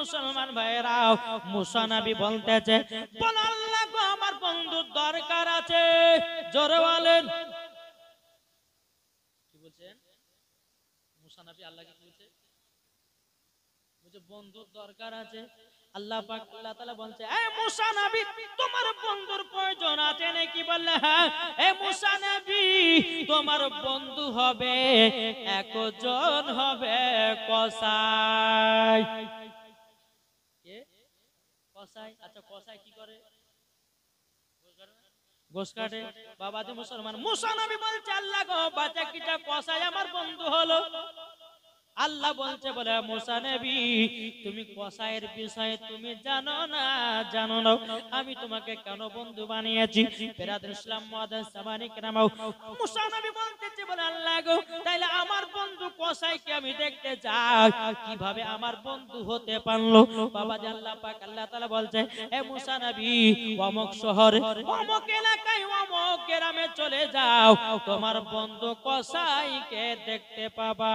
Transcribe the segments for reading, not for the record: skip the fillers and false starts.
মুসলমান ভাইরাও, মুসা নবী বলতেছে, বল আল্লাহ গো আমার বন্ধুর দরকার আছে। জোরে বলেন কি বলছেন? মুসা নবী আল্লাহকে বলছে, বন্ধুর দরকার আছে। আল্লাহ পাক আল্লাহ তাআলা বলছে, এ মুসা নবী তোমার বন্ধুর প্রয়োজন আছে নাকি? বললে হ্যাঁ। এ মুসা নবী তোমার বন্ধু হবে একজন, হবে কসাই। কে? কসাই। আচ্ছা কসাই কি করে? গোশ কাটে। বাবাজি মুসলমান, মুসা নবী বলছে আল্লাহ গো বাচ্চা কিটা কসাই আমার বন্ধু হলো। আল্লাহ বলছে, বলে মুসা নবী তুমি কসাইয়ের বিষয়ে তুমি জানো না, জানো না আমি তোমাকে কেন বন্ধু বানিয়েছি? বেরাদর ইসলাম মুআদ্দাস সামানি কেরামাও, মুসা নবী বলতেছে, বলে আল্লাহ গো তাইলে আমার বন্ধু কসাইকে আমি দেখতে চাই, কিভাবে আমার বন্ধু হতে পারলো? বাবাজি আল্লাহ পাক আল্লাহ তাআলা বলছে, এ মুসা নবী অমুক শহরে অমুক এলাকায় অমুক গ্রামে চলে যাও, তোমার বন্ধু কসাইকে দেখতে পাবা।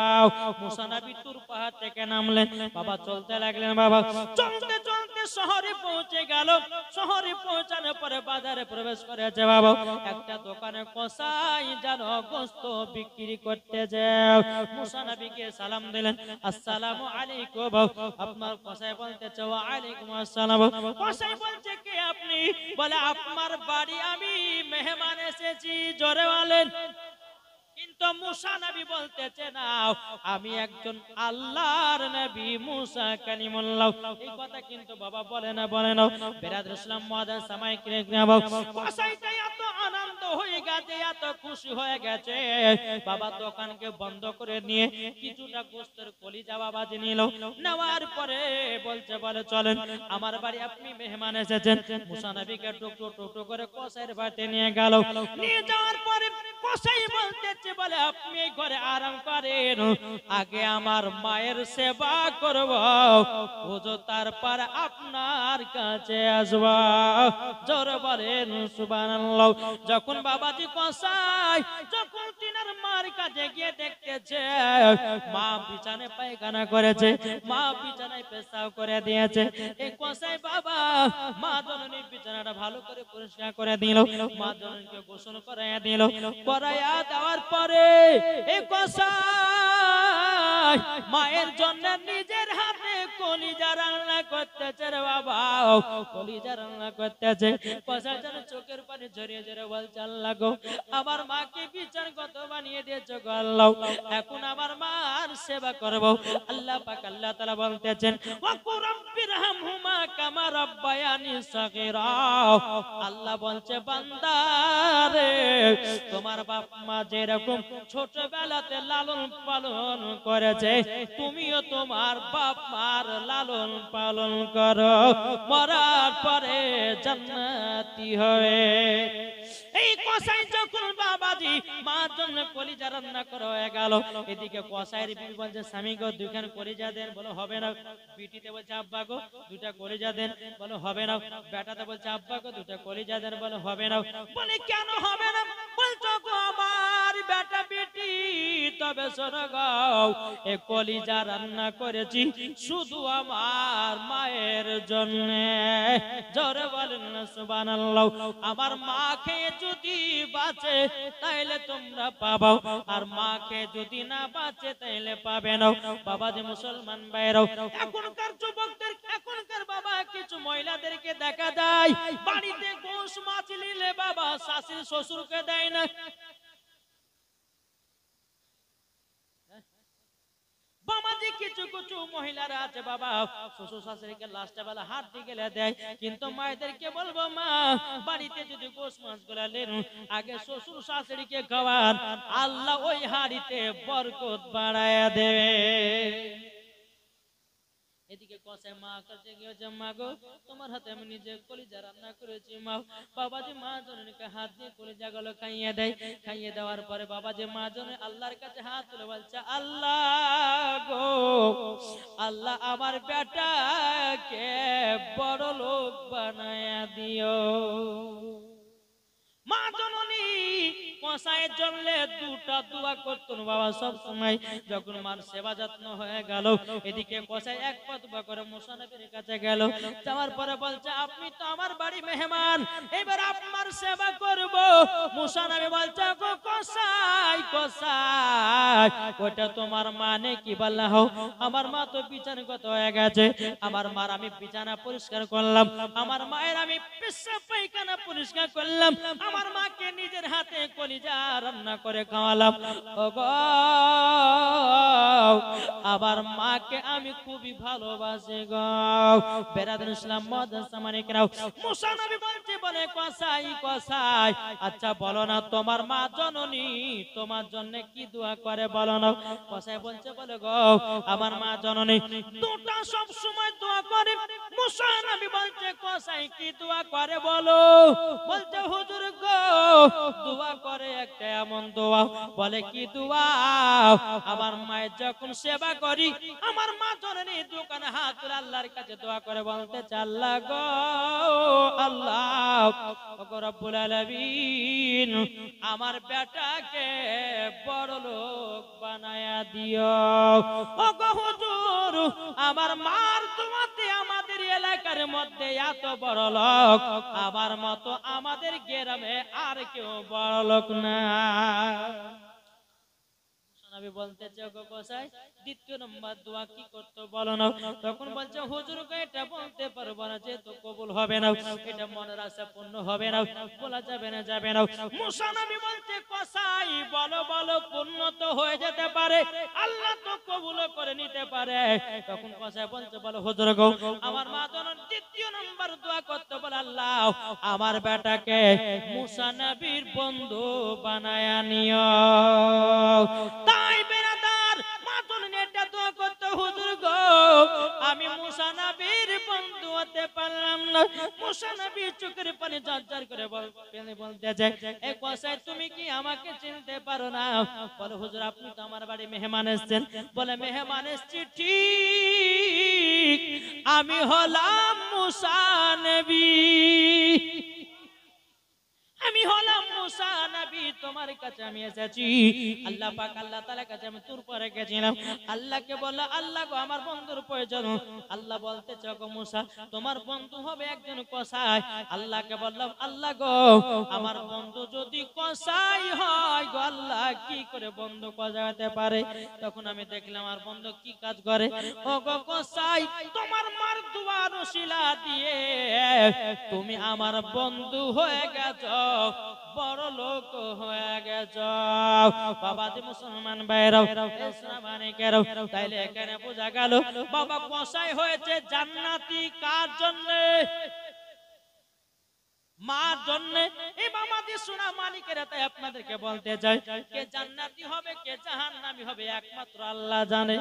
মুসা নবী তুর পাহাড় থেকে নামলেন, বাবা চলতে লাগলেন। বাবা চলতে চলতে শহরে পৌঁছে গেল। শহরে পৌঁছানোর পরে বাজারে প্রবেশ করেছে। বাবা একটা দোকানে কসাই যেন গোশত বিক্রি করতে যায়। মুসা নবীকে সালাম দিলেন, আসসালামু আলাইকুম। আপনার কসাই বলতেছে, ওয়া আলাইকুম আসসালাম। কসাই বলছে, কে আপনি? বলে আপনার বাড়ি আমি মেহমান এসেছি। জোরে বলেন। কিন্তু মুসা নবী বলতেছে, না আমি একজন আল্লাহর নবী মুসা কালিমুল্লাহ। এই কথা কিন্তু বাবা বলে না, বলে না। বেরাদর ইসলাম মুআদ্দাস সামাই কিরাম, কসাইটা এত আনন্দ হয়ে গেছে, এত খুশি হয়ে গেছে, বাবা দোকানকে বন্ধ করে নিয়ে কিছুটা গোশতের কলিজা বাবাজি নিল। নেওয়ার পরে বলছে, বলে চলেন আমার বাড়ি আপনি মেহমান এসেছেন। মুসা নবীকে টুকটু টুকটু করে কসাইয়ের বাড়িতে নিয়ে গেল। নিয়ে যাওয়ার পরে কসাই বলতেছে, বলে আপনি এই ঘরে আরাম করেন, আগে আমার মায়ের সেবা করব, ওজো তারপর আপনার কাছে আসব। জোরে বলেন সুবহানাল্লাহ। যখন বাবাজি কসাই যখন তিনার মার কাছে গিয়ে দেখতেছে মা বিছানায় পায়খানা করেছে, মা বিছানায় পেশাব করে দিয়েছে, এই কসাই বাবা মা জননীর বিছানাটা ভালো করে পরিষ্কার করে দিল, মা জননীকে গোসল করাইয়া দিল। করাইয়া দেওয়ার পরে এই কসাই মায়ের জন্য নিজের হাতে কলিজা রান্না করতেছে রে বাবা, কলিজা রান্না করতেছে। কসাই যেন চোখের পানি ঝরিয়ে ঝরিয়ে বলছে, আল্লাহ গো আমার মাকে বিচার কত বানিয়ে দিয়েছো গো আল্লাহ, এখন আমার মার সেবা করব। আল্লাহ পাক আল্লাহ তাআলা বলতেছেন, ওয়া কুরাব্বিরহামহুমা কামা রাব্বায়ানি সাগীরা। আল্লাহ বলছে, বান্দা রে তোমার বাপ মা যেরকম ছোটবেলাতে লালন পালন করেছে, তুমিও তোমার বাপ মার লালন পালন করো, মরার পরে জান্নাতি হবে। এই কসাই যখন বাবাজি মার জন্য কলিজা রান্না করা হয়ে গেল, এদিকে কসাইয়ের বিবি বলছে, স্বামী গো দুখান কলিজা দেন। বলে হবে না। বিটিতে বলছে, আব্বা গো দুটা কলিজা দেন। বলে হবে না। বেটাতে বলছে, আব্বা গো দুটা কলিজা দেন। বলে হবে না। বলে কেন হবে না? বলছো গো আমার বেটা বেটি, তবে শোনো গো এ কলিজা রান্না করেছি শুধু আমার মায়ের জন্য। জোরে বলেন না সুবহানাল্লাহ। আমার মা খেয়ে যদি বাঁচে তাইলে তোমরা পাবাও, আর মা খেয়ে যদি না বাঁচে তাইলে পাবে না। বাবাজি মুসলমান ভাইরাও, এখনকার যুবকদের, এখনকার বাবা কিছু মহিলাদেরকে দেখা যায় বাড়িতে গোশ মাছ নিলে বাবা শাশুড়ি শ্বশুরকে দেয় না। বাবাজি কিছু কিছু মহিলারা আছে বাবা শ্বশুর শাশুড়িকে লাস্টে বেলা হাত দিয়ে গেলে দেয়, কিন্তু মায়েদেরকে বলবো মা বাড়িতে যদি গোশ মাছ গুলা নেন আগে শ্বশুর শাশুড়িকে খাওয়ান, আল্লাহ ওই হাড়িতে বরকত বাড়ায়া দেবে। এদিকে কসাই মা কাছে গিয়েছে, মা গো তোমার হাতে আমি নিজে কলিজা রান্না করেছি মা। বাবাজি মা জননীকে হাত দিয়ে কলিজা গুলো খাইয়ে দেয়। খাইয়ে দেওয়ার পরে বাবাজি মা জননী আল্লাহর কাছে হাত তুলে বলছে, আল্লাহ গো আল্লাহ আমার বেটাকে বড় লোক বানায়া দিও। মা জননী কসাইয়ের জন্য দুটা দোয়া করতেন বাবা সব সময়। যখন মার সেবা যত্ন হয়ে গেল, এদিকে কসাই এক পা দোয়া করে মুসা নবীর কাছে গেল। যাওয়ার পরে বলছে, আপনি তো আমার বাড়ি মেহমান, এবার আপনার সেবা করব। মুসা নবী বলছে, গো কসাই কসাই, ওটা তোমার মানে কি বললা হও? আমার মা তো বিছানাগত হয়ে গেছে, আমার মার আমি বিছানা পরিষ্কার করলাম, আমার মায়ের আমি পেশাব পায়খানা পরিষ্কার করলাম, আমার মাকে নিজের হাতে কলিজা রান্না করে খাওয়ালাম। ওগো আমার মাকে আমি খুবই ভালোবাসি গো। বেরাদুল ইসলাম মাদ্রাসা মানিকরাও, মুসা নবী বলছে, বলে কসাই কসাই, আচ্ছা বলো না তোমার মা জননী তোমার জন্য কি দোয়া করে বলো না। কসাই বলছে, বলে গো আমার মা জননী দুটা সব সময় দোয়া করে। মুসা নবী বলছে, কসাই কি দোয়া করে বলো? বলতে, হুজুর গো দোয়া করে একটা এমন দোয়া। বলে কি দোয়া? আমার মায়ের যখন সেবা করি, আমার মা জননী দোকানে হাত তুলে আল্লাহর কাছে দোয়া করে বলতে, আল্লাহ গো আল্লাহ গো রব্বুল আলামিন, আমার বেটাকে বড় লোক বানায়া দিও। ও গো হুজুর, আমার মার দোয়াতে আমাদের এলাকার মধ্যে এত বড় লোক, আমার মতো আমাদের গ্রামে আর কেউ বড় লোক না। নবী বলতেছে, গো কসাই দ্বিতীয় নম্বর দোয়া কি করতে বলো না। তখন বলছে, হুজুর গো এটা বলতে পারবো না, যেহেতু কবুল হবে না, এটা মনের আশা পূর্ণ হবে না, বলা যাবে না যাবে না। মুসা নবী বলছে, কসাই বলো বলো, পূর্ণ তো হয়ে যেতে পারে, আল্লাহ তো কবুল করে নিতে পারে। তখন কসাই বলছে, বলো হুজুর গো আমার মা জনন দ্বিতীয় নম্বর দোয়া করতে বলে, আল্লাহ আমার বেটাকে মুসা নবীর বন্ধু বানায়া নিও। তাই বেরাদার মা জননী এটা দোয়া করতে, হুজুর গো আমি মুসা নবীর বন্ধু হতে পারলাম না। মুসা নবী চোখের পানি ঝরঝর করে বলতেছে, এই কসাই তুমি কি আমাকে চিনতে পারো না? বলে, হুজুর আপনি তো আমার বাড়ি মেহমান এসেছেন। বলে, মেহমান এসেছি ঠিক, আমি হলাম মুসা নবী, আমি হলাম মুসা নবী, তোমার কাছে আমি এসেছি। আল্লাহ পাক আল্লাহ তাআলার কাছে আমি তোর পরে গেছিলাম, আল্লাহকে বলল, আল্লাহ গো আমার বন্ধুর প্রয়োজন। আল্লাহ বলতেছে, গো মুসা তোমার বন্ধু হবে একজন কসাই। আল্লাহকে বললাম, আল্লাহ গো আমার বন্ধু যদি কসাই হয় গো আল্লাহ, কি করে বন্ধু কসাই হতে পারে? তখন আমি দেখলাম আমার বন্ধু কি কাজ করে। ও গো কসাই, তোমার মার দুয়ার ওসিলা দিয়ে তুমি আমার বন্ধু হয়ে গেছো, বড় লোক হয়ে গেছ। বাবা যে মুসলমান ভাইরাও, ইসলামানিকেরাও, তাইলে এখানে বোঝা গেল বাবা কসাই হয়েছে জান্নাতি কার জন্য? মার জন্য। এই বাবাজি সোনা মালিকেরা, তাই আপনাদেরকে বলতে চাই, কে জান্নাতি হবে কে জাহান্নামী হবে একমাত্র আল্লাহ জানে।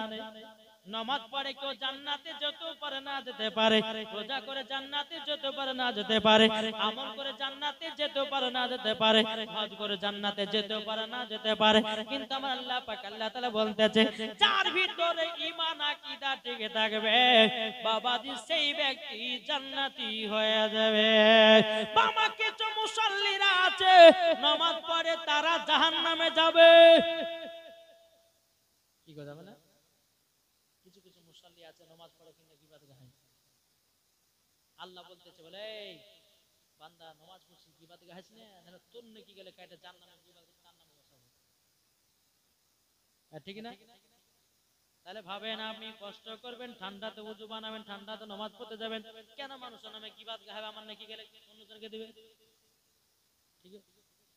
নামাজ পড়ে কেউ জান্নাতে যেতে পারে না যেতে পারে, রোজা করে জান্নাতে যেতে পারে না যেতে পারে, আমল করে জান্নাতে যেতে পারে না যেতে পারে, হজ করে জান্নাতে যেতে পারে না যেতে পারে। কিন্তু আমার আল্লাহ পাক আল্লাহ তাআলা বলতেছে, যার ভিতরে ঈমান আকীদা টিকে থাকবে বাবাজি সেই ব্যক্তি জান্নাতি হয়ে যাবে। বাবা কিছু মুসল্লিরা আছে নামাজ পড়ে তারা জাহান্নামে যাবে। কি কথা বলে? কিছু কিছু মুসল্লি আছে নামাজ পড়ে কিন্তু গীবত গায়। আল্লাহ বলতেছে, বলে এই বান্দা নামাজ পড়ছিস গীবত গাইস না, তাহলে তোর নাকি গেলে কাটা জান্নাতে গীবত তার নামে বসাবো। ঠিক না? তাহলে ভাবেন আপনি কষ্ট করবেন, ঠান্ডাতে ওযু বানাবেন, ঠান্ডাতে নামাজ পড়তে যাবেন, কেন মানুষের নামে গীবত গাবে? আমার নাকি গেলে অন্যজনকে দিবে। ঠিক আছে,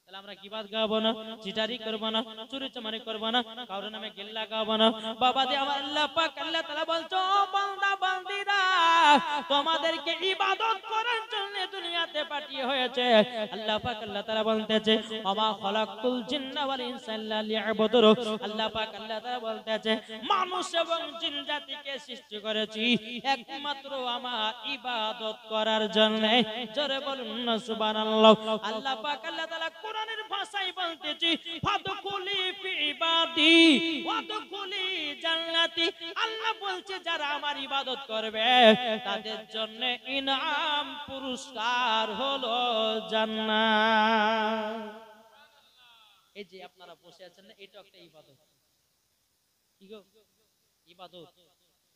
তাহলে আমরা গীবত গাবো না, চিটারি করব না, চুরি চামারি করব না, কারোর নামে গিল্লা গাবো না। বাবা দি আমার আল্লাহ পাক আল্লাহ তাআলা বলছো, বান্দা বান্দিরা তোমাদেরকে ইবাদত করার জন্য দুনিয়াতে পাঠিয়ে হয়েছে। আল্লাহ পাক আল্লাহ তাআলা বলতেছে, ওয়া খালাকুল জিন্না ওয়াল ইনসা ইল্লা লিয়াবুদুন। আল্লাহ পাক আল্লাহ তাআলা বলতেছে, মানুষ এবং জিন জাতিকে সৃষ্টি করেছি একমাত্র আমার ইবাদত করার জন্য। জোরে বলুন না সুবহানাল্লাহ। আল্লাহ পাক আল্লাহ তাআলা কোরআনের ভাষায় বলতেছি, ফাদখুলি ফি ইবাদি ওয়াদখুলি জান্নাতি। আল্লাহ বলছে যারা আমার ইবাদত করবে তাদের জন্য ইনাম পুরস্কার হলো জান্নাত। এই যে আপনারা বসে আছেন না, এটা একটা ইবাদত। কি গো, ইবাদত।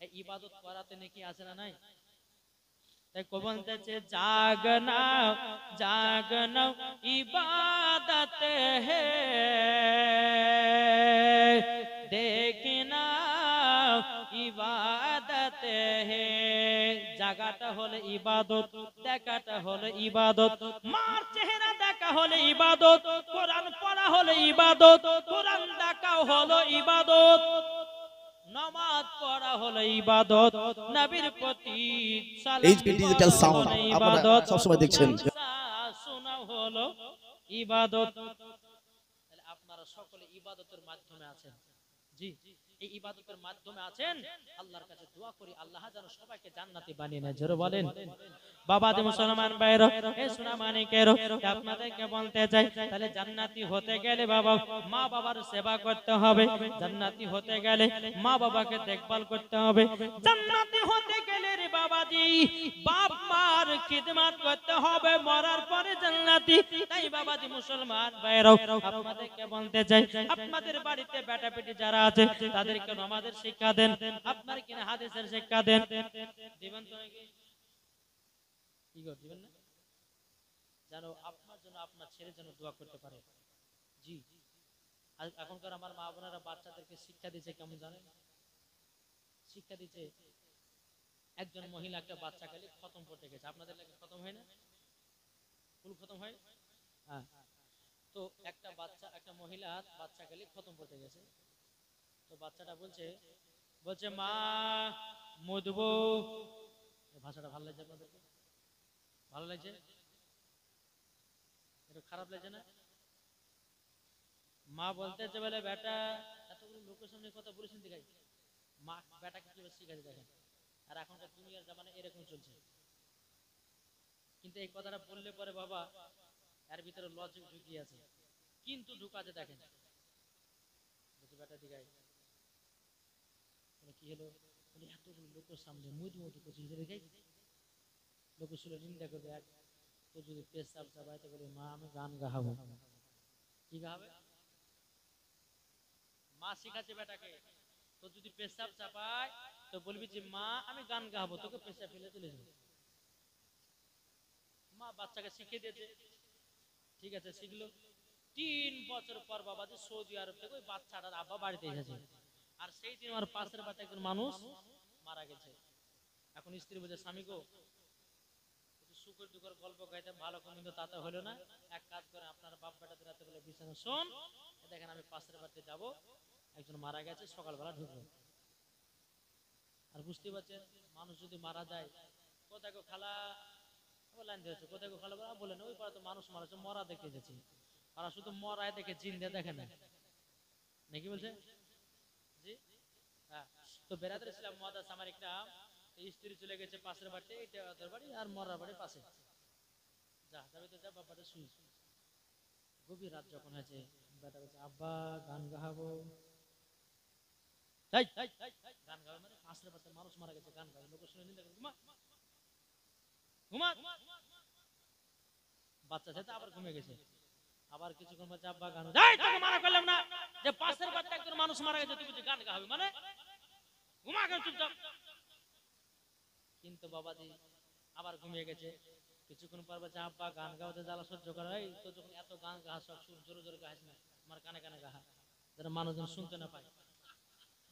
এই ইবাদত করাতে নাকি আছে না নাই? তাই কো বলতেছে জাগনা জাগনা ইবাদত হে দেখনা ইবাদত হে। জাগাটা হলো ইবাদত, দেখাটা হলো ইবাদত, মার চেহারা দেখা হলো ইবাদত, কোরআন পড়া হলো ইবাদত, কোরআন দেখা হলো ইবাদত, নামাজ পড়া হলো ইবাদত, নবীর প্রতি সালাম ডিজিটাল সাউন্ড হলো আপনারা ইবাদত, সবসময় দেখছেন। শোনা হলো ইবাদত। তাহলে আপনারা সকলে ইবাদতের মাধ্যমে আছেন। জি, এই ইবাদতের মাধ্যমে আছেন। আল্লাহর কাছে দোয়া করি আল্লাহ যেন সবাইকে জান্নাতি বানিয়ে নেয়। জোরে বলেন। বাবা যে মুসলমান ভাইরা, এ সোনা মানিকেরো, আপনাদেরকে বলতে চাই, তাহলে জান্নাতি হতে গেলে বাবা মা বাবার সেবা করতে হবে। জান্নাতি হতে গেলে মা বাবাকে দেখভাল করতে হবে। জান্নাতি হতে গেলে রে বাবাজি বাপ মার খিদমত করতে হবে। মরার পরে জান্নাতি। তাই বাবাজি মুসলমান ভাইরা, আপনাদেরকে বলতে চাই, আপনাদের বাড়িতে বেটা বেটি যারা আছে তাদেরকে নামাজের শিক্ষা দেন। আপনার কিনা হাদিসের শিক্ষা দেন। দিবেন তো নাকি? কি করে দিবেন না? যেন আপনার জন্য আপনার ছেলে যেন দোয়া করতে পারে। জি, এখনকার আমার মা বোনেরা বাচ্চাদেরকে শিক্ষা দিচ্ছে কেমন জানেন? শিক্ষা দিচ্ছে, একজন মহিলা একটা বাচ্চা খালি খতম পড়তে গেছে। আপনাদের লাগে খতম হয় না? ফুল খতম হয়? হ্যাঁ। তো একটা বাচ্চা, একটা মহিলা বাচ্চা খালি খতম পড়তে গেছে। তো বাচ্চাটা বলছে বলছে মা মধুবো। ভাষাটা ভালো লাগছে আপনাদেরকে? ভালো লাগছে? এটা খারাপ লাগছে না? মা বলতেছে বলে বেটা, এতগুলো লোকের সামনে কথা বলেছেন দেখাই, মা বেটাকে কিভাবে শিখাতে দেখেন। আর এখনকার দুনিয়ার জামানে এরকম চলছে। কিন্তু এই কথাটা বললে পরে বাবা এর ভিতরে লজিক ঢুকিয়ে আছে, কিন্তু ঢুকাতে দেখেন। বেটা দিঘাই কি হলো, এতগুলো লোকের সামনে মধু মধু করছি দেখাই, লোক শুনে নিন্দা করবে। এক তো যদি পেশাব চাবাইতে বলে মা আমি গান গাহাবো, কি গাহাবে? মা শিখাচ্ছে বেটাকে, তো যদি পেশাব চাপায় তো বলবি যে মা আমি গান গাহাবো, তোকে পেশাব ফেলে চলে যাবে। মা বাচ্চাকে শিখিয়ে দিয়েছে, ঠিক আছে শিখলো। 3 বছর পর বাবা যে সৌদি আরব থেকে ওই বাচ্চাটার আব্বা বাড়িতে এসেছে। আর সেই দিন আমার পাশের বাড়িতে একজন মানুষ মারা গেছে। এখন স্ত্রী বলছে স্বামী গো সুখের দুঃখের গল্প গাইতে ভালো কিন্তু তাতে হলো না। এক কাজ করে আপনার বাপ বেটাদের রাতে বলে বিছানা শোন, দেখেন আমি পাশের বাড়িতে যাব, একজন মারা গেছে, সকালবেলা ঢুকবো। আর বুঝতে পারছেন মানুষ যদি মারা যায় কোথায় গো খালা লাইন দিয়েছে, কোথায় গো খালা বলেন ওই পাড়া তো মানুষ মারা যাচ্ছে, মরা দেখে গেছে। আর শুধু মরায় দেখে জিন্দা দেখে না, নাকি বলছে? জি হ্যাঁ। তো বেড়াতে ছিলাম মহাদাস, আমার একটা স্ত্রী চলে গেছে পাশের বাড়িতে, এটা ওদের বাড়ি আর মরার বাড়ির পাশে। যা যাবে তো যা, বাবাটা শুই। গভীর রাত যখন হয়েছে বেটা বলছে আব্বা গান গাহাবো। গান গাবে মানে পাশের বাড়িতে মানুষ মারা গেছে, গান গাবে, লোক শুনে নিন্দা করে ঘুমা ঘুমা। বাচ্চা ছেলে আবার ঘুমিয়ে গেছে। আবার কিছুক্ষণ বলছে আব্বা গান, তোকে মানা করলাম না যে পাশের বাড়িতে একজন মানুষ মারা গেছে, তুই বলছিস গান গাহাবি মানে ঘুমা কেন চুপচাপ। কিন্তু বাবাজি আবার ঘুমিয়ে গেছে। কিছুক্ষণ পর বলছে আব্বা গান গাওয়াতে জ্বালা সহ্য করা, এই তো যখন এত গান গাহা সব জোরে জোরে গাহাস না, আমার কানে কানে গাহা, যেন মানুষজন শুনতে না পায়।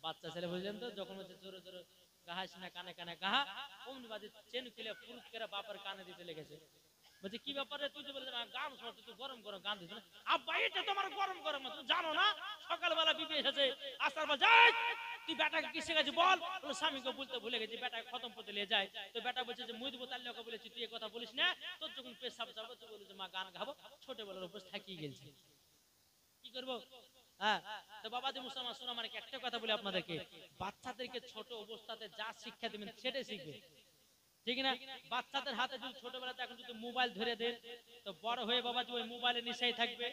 বাচ্চা ছেলে বুঝলেন তো, যখন বলছে জোরে জোরে গাহাস না, কানে কানে গাহা, অমনি বাজে চেন খুলে পুরুত করে বাপের কানে দিতে লেগেছে। বলছে কি ব্যাপারে, তুই যে বলে গান শোনাতে তুই গরম গরম গান দিস না। আব্বা এটা তোমার গরম গরম, তুমি জানো না সকালবেলা বিবি এসেছে, আসার পর যাই তুই বেটাকে কি শিখেছি বল। স্বামীকে বলতে ভুলে গেছি, বেটাকে খতম করতে নিয়ে যায়। তো বেটা বলছে যে মুই দেবো তাল্লাকে বলেছি, তুই এ কথা বলিস না। তোর যখন পেশাব যাবে তুই বলিস মা গান গাবো, ছোটবেলার উপর থাকিয়ে গেছি, কি করবো? হ্যাঁ। তো বাবাজি মুসলমান শোনা মানে একটা কথা বলি আপনাদেরকে, বাচ্চাদেরকে ছোট অবস্থাতে যা শিক্ষা দিবেন সেটাই শিখবে, ঠিক না? বাচ্চাদের হাতে যদি ছোটবেলাতে এখন যদি মোবাইল ধরে দেন তো বড় হয়ে বাবাজি ওই মোবাইলে নেশায় থাকবে।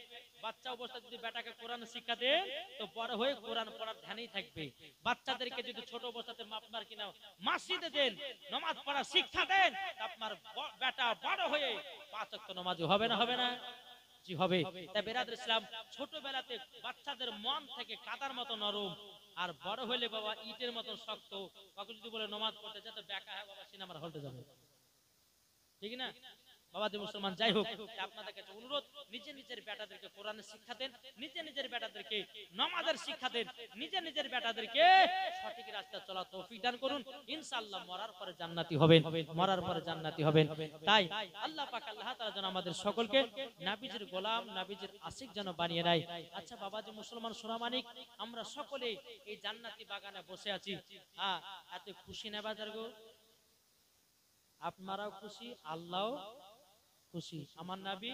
বাচ্চা অবস্থায় যদি বেটাকে কোরআন শিক্ষা দেন তো বড় হয়ে কোরআন পড়ার ধ্যানেই থাকবে। বাচ্চাদেরকে যদি ছোট অবস্থাতে আপনার কিনা মসজিদে দেন, নামাজ পড়ার শিক্ষা দেন, আপনার বেটা বড় হয়ে 5 ওয়াক্ত নামাজি হবে না, হবে না? জি হবে। তাই বেরাদর ইসলাম, ছোটবেলাতে বাচ্চাদের মন থেকে কাদার মতো নরম, আর বড় হলে বাবা ইটের মতো শক্ত। কাউকে যদি বলে নামাজ পড়তে যা, তো বেকা হয় বাবা, সিনেমার হলতে যাবে, ঠিক না বাবাজি মুসলমান? যাই হোক, আপনাদের কাছে অনুরোধ, নিজের নিজের বেটাদেরকে কোরআনের শিক্ষা দেন, নিজের নিজের বেটাদেরকে নামাজের শিক্ষা দেন, নিজের নিজের বেটাদেরকে সঠিক রাস্তা চলা তৌফিক দান করুন। ইনশাআল্লাহ মরার পরে জান্নাতি হবেন, মরার পরে জান্নাতি হবেন। তাই আল্লাহ পাক আল্লাহ তাআলা যেন আমাদের সকলকে নবীজির গোলাম, নবীজির আশিক যেন বানিয়ে দেয়। আচ্ছা বাবাজি মুসলমান সোনামানিক, আমরা সকলে এই জান্নাতি বাগানে বসে আছি, হ্যাঁ, এত খুশি না বাজার গো? আপনারাও খুশি, আল্লাহ খুশি, আমার নবী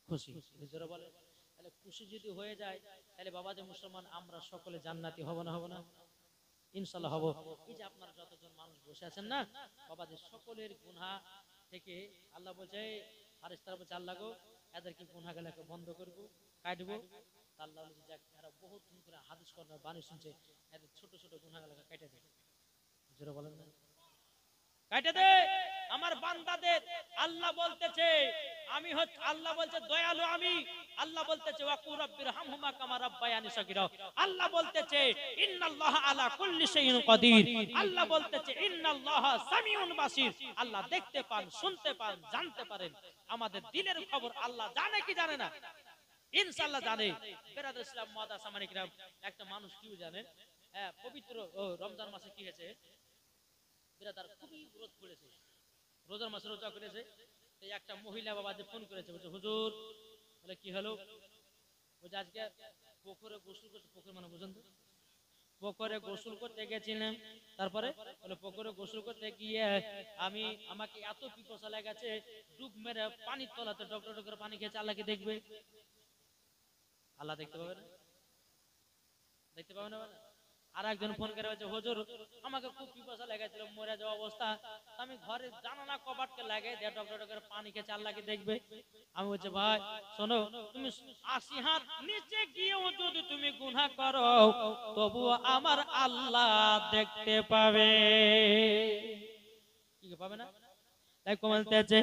খুশি, নিজেরা বলে। তাহলে খুশি যদি হয়ে যায়, তাহলে বাবাজি মুসলমান আমরা সকলে জান্নাতি হব না, হব না? ইনশাআল্লাহ হব। এই যে আপনারা যতজন মানুষ বসে আছেন না বাবাজি, সকলের গুনাহ থেকে আল্লাহ বলছে, ফারেশতারা বলছে আল্লাহ গো এদেরকে গুনাহগুলোকে বন্ধ করব, কাটবো। আল্লাহ বলছে যাক, এরা বহুত দিন করে হাদিস করার বাণী শুনছে, এদের ছোট ছোট গুনাহগুলোকে কেটে দেয়। নিজেরা বলেন না, কাটে দে আমার বান্দাদের। আল্লাহ বলতেছে আমি হচ্ছে, আল্লাহ বলছে দয়ালু আমি, আল্লাহ বলতেছে ওয়াকুর রাব্বির হামহুমা কামা রাব্বায়ানি সাগীরা, আল্লাহ বলতেছে ইন্নাল্লাহা আলা কুল্লি শাইইন কাদির, আল্লাহ বলতেছে ইন্নাল্লাহা সামিউন বাসির, আল্লাহ দেখতে পান, শুনতে পান, জানতে পারেন। আমাদের দিলের খবর আল্লাহ জানে কি জানে না? ইনশাআল্লাহ জানে। বেরাদর ইসলাম মুআদ্দাস সামানিক রাম, একটা মানুষ কিও জানেন, হ্যাঁ, পবিত্র রমজান মাসে কি হয়েছে, বেরাদার খুবই রোদ পড়েছে, রোজার মাসে রোজা করেছে। একটা মহিলা বাবা যে ফোন করেছে, বলছে হুজুর, বলে কি হলো? বলছে আজকে পুকুরে গোসল করতে, পুকুর মানে বুঝেন তো, পুকুরে গোসল করতে গেছিলাম, তারপরে বলে পুকুরে গোসল করতে গিয়ে আমাকে এত পিপাসা লেগেছে, ডুব মেরে পানির তলাতে ডক্টর করে পানি খেয়েছে। আল্লাহ কি দেখবে? আল্লাহ দেখতে পাবে না? দেখতে পাবে না? আর একজন ফোন করে বলছে হুজুর আমাকে খুব পিপাসা লেগেছিল, মরে যাওয়া অবস্থা, আমি ঘরে জানালা কবাটকে লাগিয়ে দিয়ে ডক্টর পানি খেয়েছে, আল্লাহ কি দেখবে? আমি বলছি ভাই শোনো, তুমি 80 হাত নিচে গিয়েও যদি তুমি গুনাহ করো, তবুও আমার আল্লাহ দেখতে পাবে। কি পাবে না? তাই বলতেছে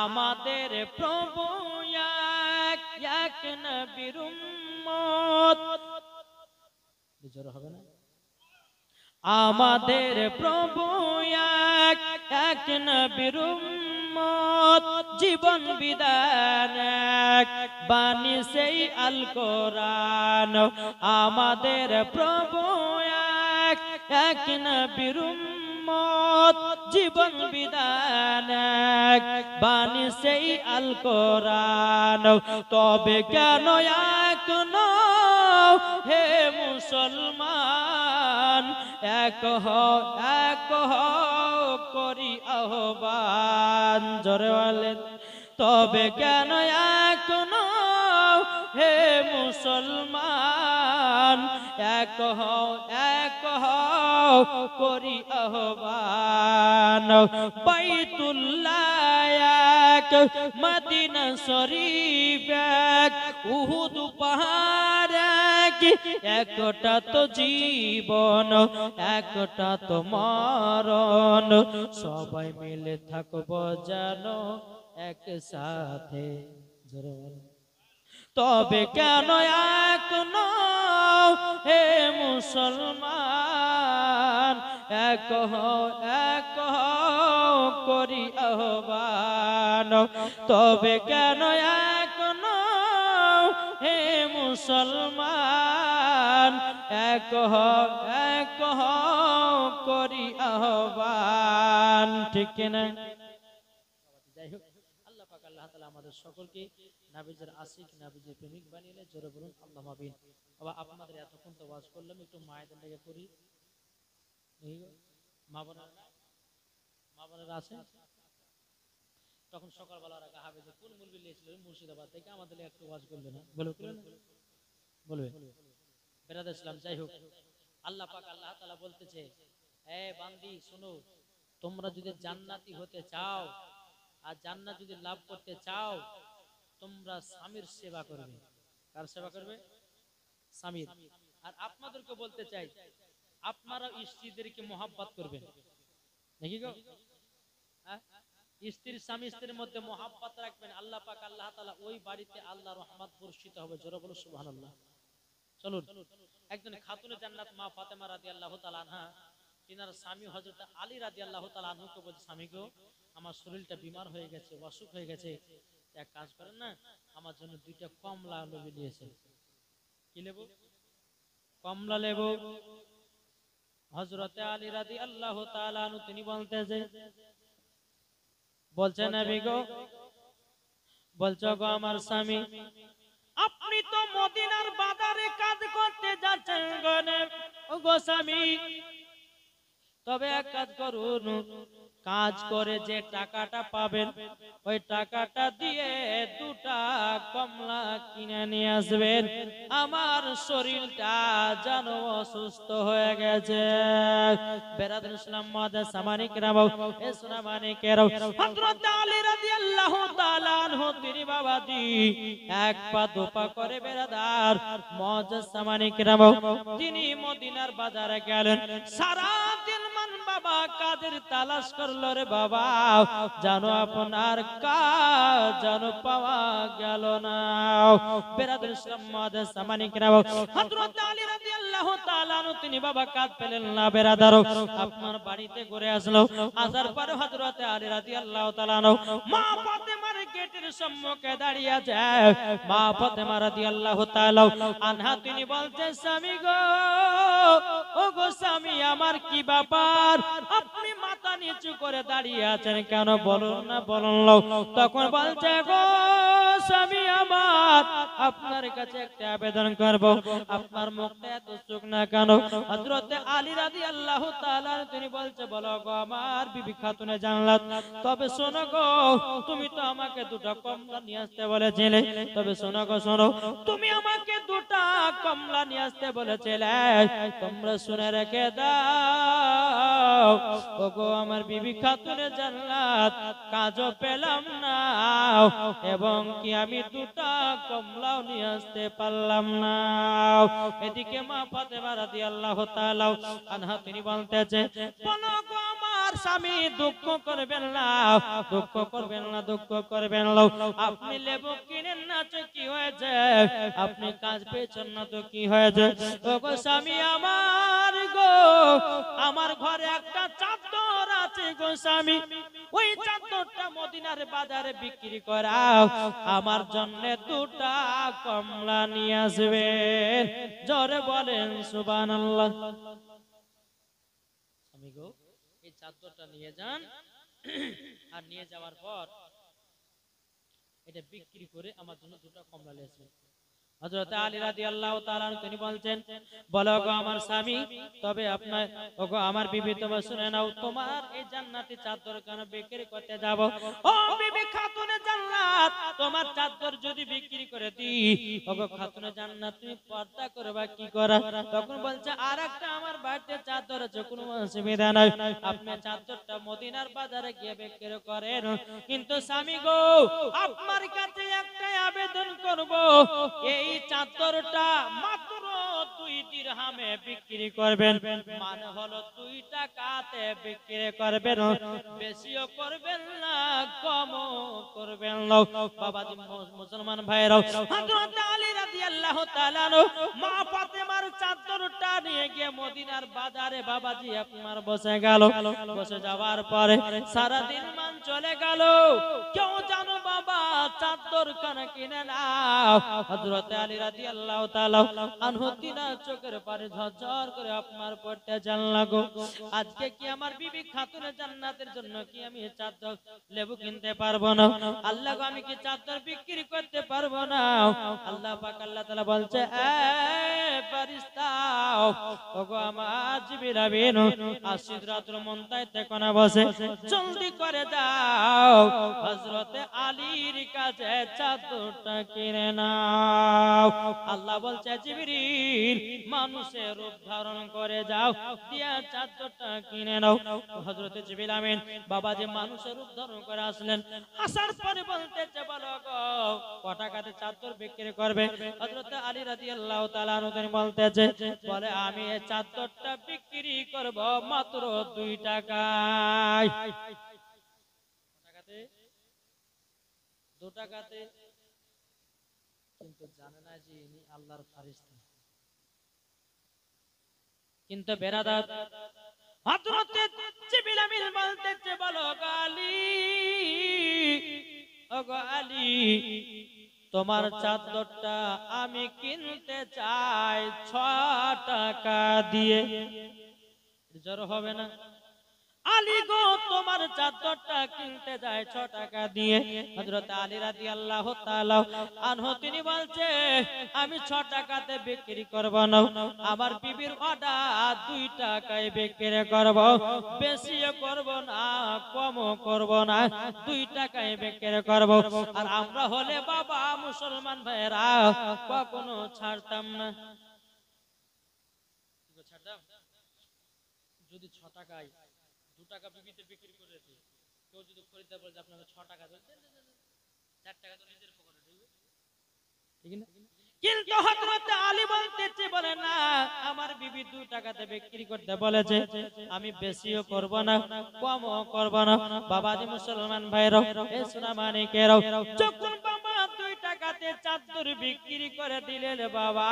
আমাদের প্রভু এক নবীর উম্মত, বিজয় হবে না? আমাদের প্রভু এক নবীর উম্মত, জীবন বিধান এক, বাণী সেই আল কোরআন। আমাদের প্রভু এক নবীর উম্মত, জীবন বিধান এক, বাণী সেই আল কোরআন। তবে কেন এক নও হে মুসলমান, এক হও করি আহ্বান, জোরে বলেন। তবে কেন এক নও হে মুসলমান, এক হও করি আহ্বান। বাইতুল্লাহ এক, মদিনা শরীফ এক, উহুদ পাহাড় এক, একটা তো জীবন একটা তো মরণ, সবাই মিলে থাকবো যেন একসাথে। তবে কেন এক নও হে মুসলমান, এক হও করি আহ্বান। তবে কেন এক নও হে মুসলমান, এক হও করি আহ্বান। ঠিক কিনা? যাই হোক, আল্লাহ পাক আল্লাহ তাআলা আমাদের সকলকে নবীজির আশিক, নবীজির প্রেমিক বানিয়ে। জোরে বলুন আল্লাহুম্মা আমিন। বাবা আপনাদের এতক্ষণ তো ওয়াজ করলাম, একটু মায়েদের লেগে করি। মা বোনেরা আছে? তখন সকালবেলা রাখা হবে যে কোন মুলবি লিয়েছিল মুর্শিদাবাদ থেকে, আমাদের একটু ওয়াজ করবে না, বলবে বেরাদর ইসলাম। যাই হোক, আল্লাহ পাক আল্লাহ তাআলা বলতেছে, এ বান্দি শোনো, তোমরা যদি জান্নাতি হতে চাও আর জান্নাত যদি লাভ করতে চাও, তোমরা স্বামীর সেবা করবে। কার সেবা করবে? স্বামীর। আর আপনাদেরকে বলতে চাই, আপনারা স্ত্রীদেরকে মহব্বত করবেন, নাকি গো? স্ত্রীর স্বামী স্ত্রীর মধ্যে মহাব্বত রাখবেন, আল্লাহ পাক আল্লাহ তাআলা ওই বাড়িতে আল্লাহর রহমত বর্ষিত হবে। জোরে বলো সুবহানাল্লাহ। চলুন, একজন খাতুনে জান্নাত মা ফাতেমা রাদিয়াল্লাহু তাআলা আনহা, তিনার স্বামী হযরত আলী রাদিয়াল্লাহু তাআলা আনহুকে বলছে, স্বামী গো, আমার শরীরটা বিমার হয়ে গেছে, অসুখ হয়ে গেছে, এক কাজ করেন না, আমার জন্য দুইটা কমলা লেবু নিয়েছে। কি লেবু? কমলা লেবু। হযরত আলী রাদিয়াল্লাহু তাআলা আনহু তিনি বলছেন নবী গো, বলছো গো আমার স্বামী, আপনি তো মদিনার বাজারে কাজ করতে যাচ্ছেন গো স্বামী, তবে এক কাজ করুন, কাজ করে যে টাকাটা পাবেন ওই টাকাটা দিয়ে দুটা কমলা কিনে নিয়ে আসবেন, আমার শরীরটা যেন অসুস্থ হয়ে গেছে। বেরাদুল ইসলাম মাদার সামানিকরাম এ সোনামানিকেরাও, হযরত আলী রাদিয়াল্লাহু তাআলা আনহু তিনি বাবাজি এক পা দুপা করে বেরাদার মুআজ্জাজ সামানিকরাম তিনি মদিনার বাজারে গেলেন। সারা দিন মান বাবা কাদের তালাশ করলো রে বাবা, জানো আপনার কাজ জানো পাওয়া গেল না। বেরাদুল ইসলাম মাদার সামানিকরাম হযরত আলী রাদিয়াল্লাহু তাআলা আনহু তিনি বাবা কাজ পেলেন না। বেরাদার আপনার বাড়িতে ঘুরে আসলো, আসার পরে হযরত আলী রাদিয়াল্লাহু তাআলা আনহু মা ফাতেমার গেটের সম্মুখে দাঁড়িয়ে আছে। মা ফাতেমা রাদিয়াল্লাহু তাআলা আনহা তিনি বলতে, স্বামী গো, ও গো স্বামী, আমার কি ব্যাপার, আপনি মাথা নিচু করে দাঁড়িয়ে আছেন কেন, বলুন না বলুন। তখন বলছে, গো স্বামী আমার, আপনার কাছে একটা আবেদন করব, আপনার মুখটা এত শুকনা কেন? হযরত আলী রাদিয়াল্লাহু তাআলা তিনি বলছে, বলো গো আমার বিবি খাতুনে জান্নাত, তবে শোনো গো, তুমি তো আমাকে দুটো কমলা নিয়ে আসতে বলেছিলে, তবে শোনো গো শোনো, তুমি আমাকে দুটো কমলা নিয়ে আসতে বলেছিলে, তোমরা শুনে রেখে দাও, ও গো আমার বিবি খাতুনে জান্নাত, কাজও পেলাম না এবং কি আমি দুটো কমলাও নিয়ে আসতে পারলাম না। এদিকে মা ফাতেমা রাদিয়াল্লাহু তাআলা আনহা তিনি বলতেছে, বলো গো আমার স্বামী, দুঃখ করবেন না, দুঃখ করবেন না, দুঃখ করবেন না, আপনি লেবু কিনেন না তো কি হয়েছে, আপনি কাজ পেয়েছেন না তো কি হয়েছে, ও গো স্বামী আমার গো, আমার ঘরে একটা চাদর আছে গো স্বামী, ওই চাদরটা মদিনার বাজারে বিক্রি করাও, আমার জন্য দুটা কমলা নিয়ে আসবেন। জোরে বলেন সুবহানাল্লাহ। স্বামী গো, এই চাদরটা নিয়ে যান, আর নিয়ে যাওয়ার পর এটা বিক্রি করে আমার জন্য দুটো কমলা নিয়ে আসবেন। হযরত আলী রাদিয়াল্লাহু তাআলা তিনি বলছেন, বলো গো আমার স্বামী, তবে আপনার ওগো আমার বিবি, তুমি শুনে নাও, তোমার এই জান্নাতি চাদর কেন বিক্রি করতে যাব? ও বিবি খাতুনে জান্নাত, তোমার চাদর যদি বিক্রি করে দিই, ওগো খাতুনে জান্নাত, তুমি পর্দা করবা কি করা? তখন বলছে, আরেকটা আমার বাড়িতে চাদর আছে, কোনো অসুবিধা নাই, আপনি চাদরটা মদিনার বাজারে গিয়ে বিক্রি করেন, কিন্তু স্বামী গো, আপনার কাছে একটাই আবেদন করব, এই চাদরটা মাত্র 2 দিরহামে বিক্রি করবেন, মানে হলো 2 টাকাতে বিক্রি করবেন, বেশিও করবেন না কমও করবেন না। বাবাজি মুসলমান ভাইরা, হযরত আলী রাদিয়াল্লাহু তাআলা মা ফাতেমার চাদরটা নিয়ে গিয়ে মদিনার বাজারে বাবাজি আপনার বসে গেল। বসে যাওয়ার পরে সারা দিন মান চলে গেল, কেউ জানো বাবা চাদর কানা কিনে নাও। হযরত আলী রাদিয়াল্লাহু তাআলা আনহু তিনার চোখের পানি ঝরঝর করে আপনার পড়তে যান লাগো, আজকে কি আমার বিবি খাতুনে জান্নাতের জন্য কি আমি চাদর লেবু কিনতে পারবো না? আল্লাহ গো, আমি কি চাদর বিক্রি করতে পারবো না? আল্লাহ পাক আল্লাহ তাআলা বলছে, এ ফেরেশতা, ওগো আমার জিবরিল আমিন, সিদরাতুল মুনতাহাতে কোনা বসে, জলদি করে যাও, হযরত আলীর কাছে চাদরটা কিনে নাও। আল্লাহ বলছে, জিবরিল, মানুষের রূপ ধারণ করে যাও, দিয়া চাদরটা কিনে নাও। হযরত জিবরিল আমিন বাবাজি মানুষের রূপ ধারণ করে আসলেন। আসার পরে বলতেছে, বলো গো, কত টাকাতে চাদর বিক্রি করবে? হযরত আলী রাদিয়াল্লাহু তাআলা আনহু বলতেছে, বলে আমি এই চাদরটা বিক্রি করব মাত্র 2 টাকায়। টাকাতে 2 টাকাতে, কিন্তু জানে না যে ইনি আল্লাহর ফেরেশতা। কিন্তু বেরাদার হযরত জিবরিল আমিন বলতেছে, বলো আলী, ওগো আলী, তোমার চাদরটা আমি কিনতে চাই 6 টাকা দিয়ে। জোর হবে না? আলী গো, তোমার চাদরটা কিনতে যায় 6 টাকা দিয়ে। হযরত আলী রাদিয়াল্লাহু তাআলা আনহু তিনি বলছে, আমি 6 টাকাতে বিক্রি করব না, আমার বিবির অর্ডার 2 টাকায় বিক্রি করব, বেশিও করব না কমও করব না, 2 টাকায় বিক্রি করব। আর আমরা হলে বাবা মুসলমান ভাইরা কখনো ছাড়তাম না। ছাড়তাম যদি 6 টাকায় 2 টাকা বিবিতে বিক্রি করেছে, কেউ যদি খরিদ্দার বলে আপনাকে 6 টাকা দেন, 4 টাকা তো নিজের পকেটে ঢুকবে, ঠিক না? কিন্তু হযরত আলী বলতেছে, বলে না, আমার বিবি 2 টাকাতে বিক্রি করতে বলেছে, আমি বেশিও করব না কমও করব না। বাবাজি মুসলমান ভাইরা, এই সোনা মানিকেরা, যখন বাবা 2 টাকাতে চাদর বিক্রি করে দিলেন বাবা,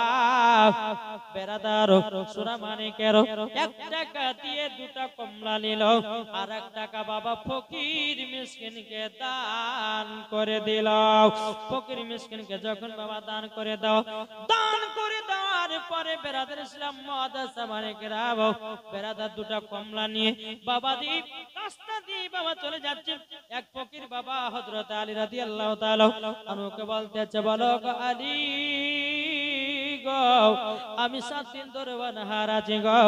বেরাদার সোনা মানিকেরা, 1 টাকা দিয়ে 2টা কমলা নিল, আর 1 টাকা বাবা ফকির মিসকিনকে দান করে দিল। ফকির মিসকিনকে যখন বাবা দান করে দাও, দান করে দেওয়ার পরে বেরাদার ইসলাম মাদ্রাসা মানিকেরা, বেরাদার 2টা কমলা নিয়ে বাবাজি রাস্তা দিয়ে বাবা চলে যাচ্ছে। এক ফকির বাবা হযরত আলী রাদিয়াল্লাহু তাআলা আনহুকে বলতেছে, বলো আলী গো, আমি 7 দিন ধরে অনাহার আছি গো,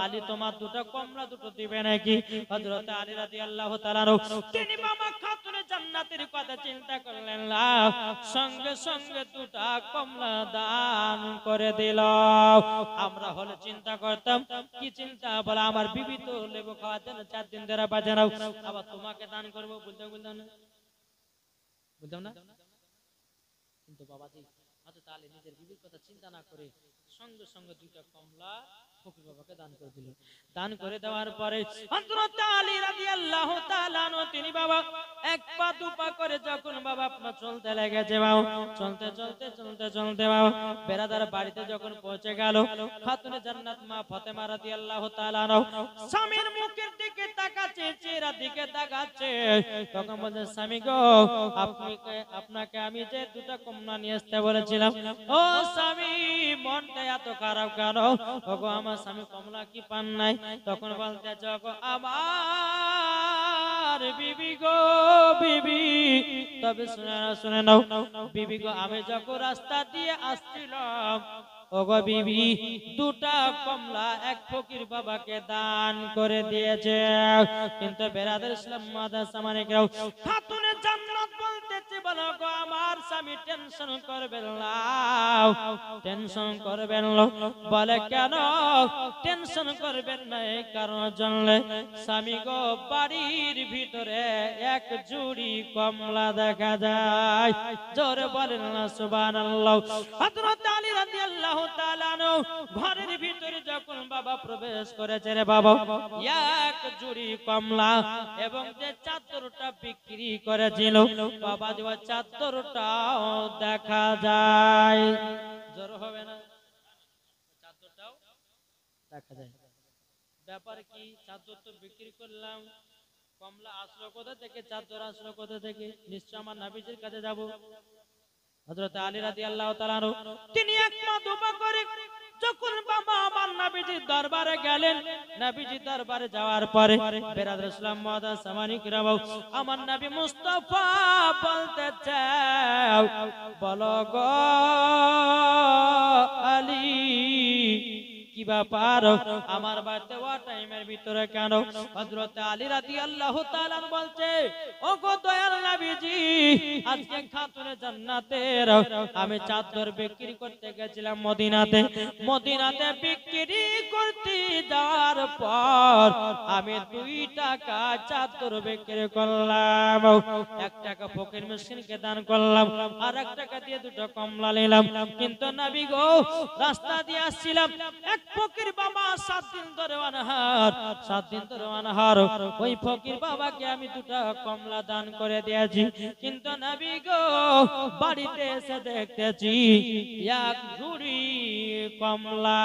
আলী তোমার 2টা কমলা 2টো দিবে নাকি? হযরত আলী রাদিয়াল্লাহু তাআলা তিনি বাবা খাতুনে জান্নাতের কথা চিন্তা করলেন না, সঙ্গে সঙ্গে 2টা কমলা দান করে দিল। আমরা হলে চিন্তা করতাম, কি চিন্তা? বলে আমার বিবি তো লেবু খাওয়ার জন্য 4 দিন ধরে বাজে না, আবার তোমাকে দান করবো, বুঝতে বুঝলাম না, বুঝলাম না। কিন্তু বাবাজি হযরত আলী নিজের বিবির কথা চিন্তা না করে সঙ্গে সঙ্গে 2টা কমলা ফকির বাবাকে দান করে দিল। দান করে দেওয়ার পরে হযরত আলী রাদিয়াল্লাহু তাআলা তিনি বাবা 1 পা 2 পা করে যখন বাবা আপনার চলতে লেগেছে, বাবা চলতে চলতে চলতে চলতে বাবা বেরাদার বাড়িতে যখন পৌঁছে গেল, খাতুনে জান্নাত মা ফাতেমা রাদিয়াল্লাহু তাআলা স্বামীর মুখের দিকে তাকাচ্ছে, চেহারার দিকে তাকাচ্ছে, তখন বলছে, স্বামী গো, আপনাকে আমি যে 2টা কমলা নিয়ে আসতে বলেছিলাম, ও স্বামী মনটা এত খারাপ কেন? ওগো আমার স্বামী কমলা কি পান নাই? তখন বলতেছে, ওগো আমার বিবি গো, বিবি, তবে শুনে নাও বিবি গো, আমি যখন রাস্তা দিয়ে আসছিলাম, ওগো বিবি 2টা কমলা এক ফকির বাবাকে দান করে দিয়েছে। কিন্তু বেরাদার ইসলাম মাদ্রাসা মানিকেরাও খাতুনে জান্নাত বলতেছে, বলো গো আমার স্বামী টেনশন করবেন না, টেনশন করবেন না। বলে কেন টেনশন করবেন না? এই কারণ জানলে, স্বামী গো বাড়ির ভিতরে 1 জুড়ি কমলা দেখা যায়। জোরে বলেন না সুবহানাল্লাহ। হযরত আলী রাদিয়াল্লাহু তাআলা ঘরের ভিতরে যখন বাবা প্রবেশ করেছে রে বাবা, 1 জুড়ি কমলা এবং যে চাদরটা বিক্রি করেছিল বাবা, যে চাদরটাও দেখা যায়। জোর হবে না? চাদরটাও দেখা যায়। ব্যাপার কি? চাদর তো বিক্রি করলাম, কমলা আসলো কোথা থেকে, চাদর আসলো কোথা থেকে? নিশ্চয় আমার নবীজির কাছে যাব। হযরত আলী রাদিয়াল্লাহু তাআলা তিনি 1 পা 2 পা করে যখন বাবা আমার নবীজির দরবারে গেলেন, নবীজির দরবারে যাওয়ার পরে বেরাদার ইসলাম মাদ্রাসা মানিকেরাও আমার নবী মুস্তাফা বলতেছে, বলো গো আলী, কি ব্যাপার আমার বাড়িতে ওয়া টাইমের ভিতরে কেন? হযরত আলী রাদিয়াল্লাহু তাআলা বলছে, ওগো দয়াল নবীজি, আজকে খাতুনে জান্নাতের আমি চাদর বিক্রি করতে গেছিলাম মদিনাতে, মদিনাতে বিক্রি করতে যাওয়ার পর আমি 2 টাকা চাদর বিক্রি করলাম, 1 টাকা ফকির মিসকিনকে দান করলাম, আর 1 টাকা দিয়ে 2টা কমলা নিলাম। কিন্তু নবী গো রাস্তা দিয়ে আসছিলাম, এক ফকির বাবা 7 দিন ধরে অনাহার, 7 দিন ধরে অনাহার। ওই ফকির বাবাকে আমি 2টা কমলা দান করে দিয়েছি, কিন্তু নবী গো বাড়িতে এসে দেখতেছি এক ঝুড়ি কমলা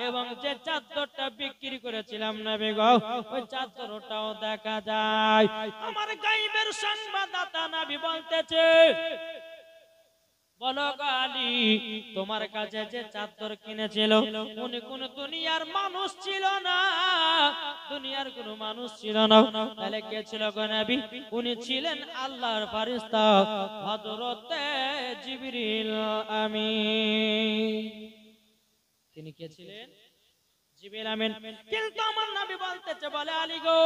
এবং যে চাদরটা বিক্রি করেছিলাম নবী গো ওই চাদরটাও দেখা যায়। আমার গায়েবের সংবাদদাতা নবী বলতেছে, বলো গো আলী, তোমার কাছে যে চাদর কিনেছিল উনি কোন দুনিয়ার মানুষ ছিল না, দুনিয়ার কোন মানুষ ছিল না, তাহলে কে ছিল গো নবী? উনি ছিলেন আল্লাহর ফেরেশতা হযরতে জিবরিল আমিন। তিনি কে ছিলেন? জিবরিল আমিন। কিন্তু আমার নবী বলতেছে, বলে আলী গো,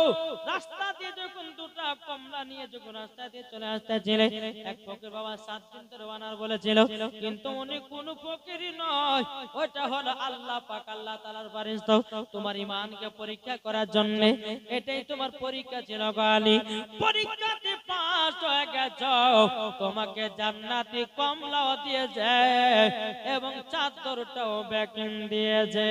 রাস্তা দিয়ে যখন 2টা কমলা নিয়ে যখন রাস্তা দিয়ে চলে আসতেছিলে, এক ফকির বাবা 7 দিন ধরে ওয়ানার বলেছিল, কিন্তু উনি কোন ফকিরই নয়, ওটা হলো আল্লাহ পাক, আল্লাহ তাআলার ফেরেশতা। তোমার ঈমানকে পরীক্ষা করার জন্য এটাই তোমার পরীক্ষা ছিল গো আলী। পরীক্ষাতে পাস হয়ে গেছো, তোমাকে জান্নাতি কমলাও দিয়েছে এবং চাদরটাও বেকিং দিয়েছে।